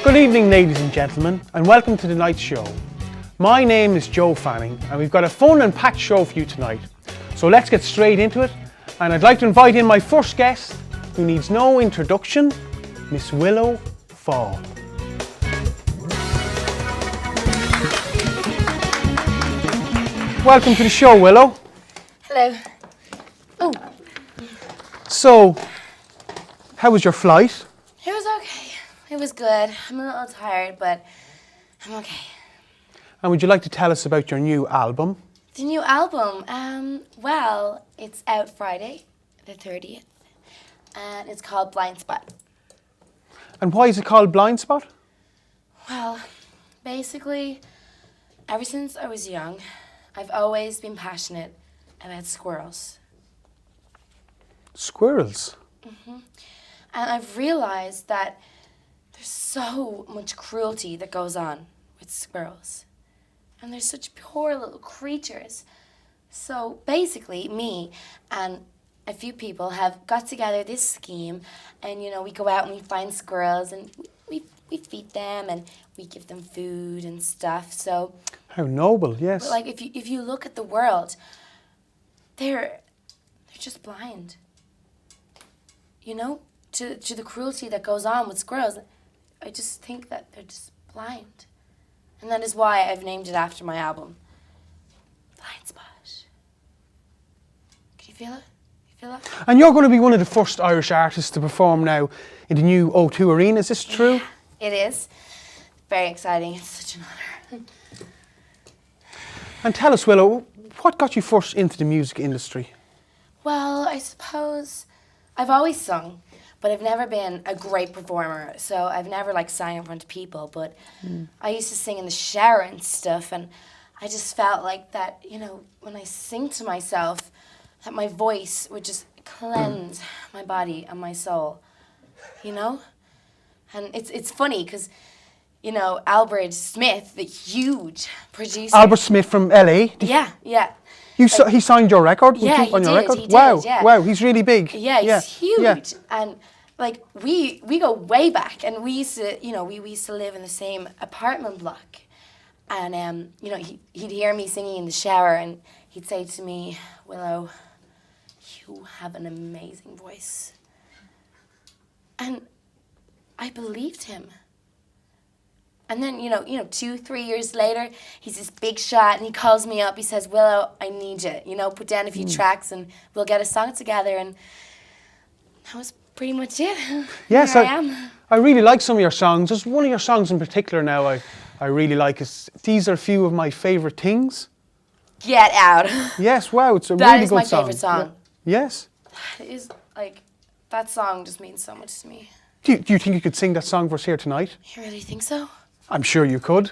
Good evening, ladies and gentlemen, and welcome to tonight's show. My name is Joe Fanning, and we've got a fun and packed show for you tonight. So let's get straight into it, and I'd like to invite in my first guest, who needs no introduction, Miss Willow Fall. Welcome to the show, Willow. Hello. Oh. So, how was your flight? It was okay. It was good. I'm a little tired, but I'm okay. And would you like to tell us about your new album? The new album, well, it's out Friday, the 30th, and it's called Blind Spot. And why is it called Blind Spot? Well, basically, ever since I was young, I've always been passionate about squirrels. Squirrels? Mm-hmm. And I've realized that there's so much cruelty that goes on with squirrels. And they're such poor little creatures. So basically, me and a few people have got together this scheme, and we go out and we find squirrels and we feed them and we give them food and stuff. So how noble, yes. But like if you look at the world, they're just blind. To the cruelty that goes on with squirrels, I just think that they're just blind. And that is why I've named it after my album, Blind Spot. Can you feel it? You feel that? And you're going to be one of the first Irish artists to perform now in the new O2 Arena, is this true? Yeah, it is. Very exciting. It's such an honor. And tell us, Willow, what got you first into the music industry? Well, I suppose I've always sung, but I've never been a great performer, so I've never sang in front of people, but I used to sing in the shower and stuff, and I just felt like that, when I sing to myself, that my voice would just cleanse my body and my soul, And it's funny, because, Albert Smith, the huge producer. Albert Smith from LA? Yeah. He signed your record? Yeah, on your record? He wow, did, yeah. Wow, he's really big. Yeah, he's huge. Yeah. And we go way back, and we used to, we used to live in the same apartment block. And he'd hear me singing in the shower, and he'd say to me, "Willow, you have an amazing voice." And I believed him. And then, 2-3 years later, he's this big shot, and he calls me up. He says, "Willow, I need you. Put down a few tracks, and we'll get a song together." And that was pretty much it. Yes, Here I am. I really like some of your songs. There's one of your songs in particular now I really like. These are a few of my favourite things. Get out. Yes, wow, it's a That really is good my song. favorite song. Yes. That is, that song just means so much to me. Do you think you could sing that song for us here tonight? You really think so? I'm sure you could.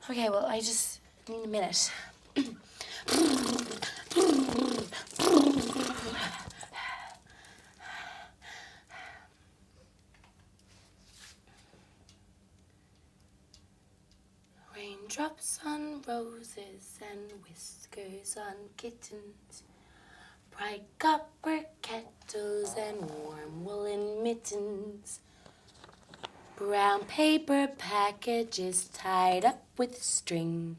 Okay, well, I just need a minute. Raindrops on roses and whiskers on kittens, bright copper kettles and warm woolen mittens, brown paper packages tied up with string.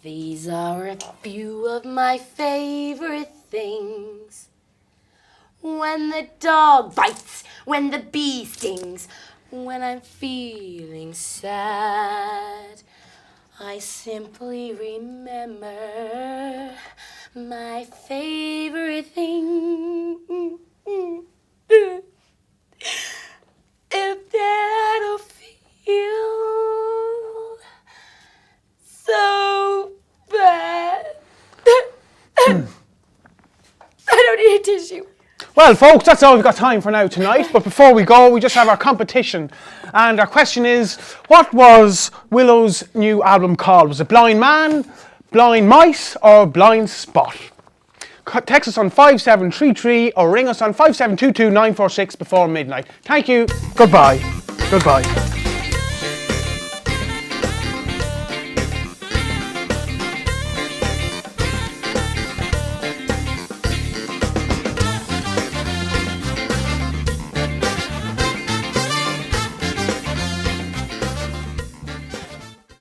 These are a few of my favorite things. When the dog bites, when the bee stings, when I'm feeling sad, I simply remember my favorite thing. If then I don't feel so bad, I don't need a tissue. Well, folks, that's all we've got time for now tonight. But before we go, we just have our competition. And our question is, what was Willow's new album called? Was it Blind Man, Blind Mice, or Blind Spot? Text us on 5733 or ring us on 5722 946 before midnight. Thank you. Goodbye. Goodbye.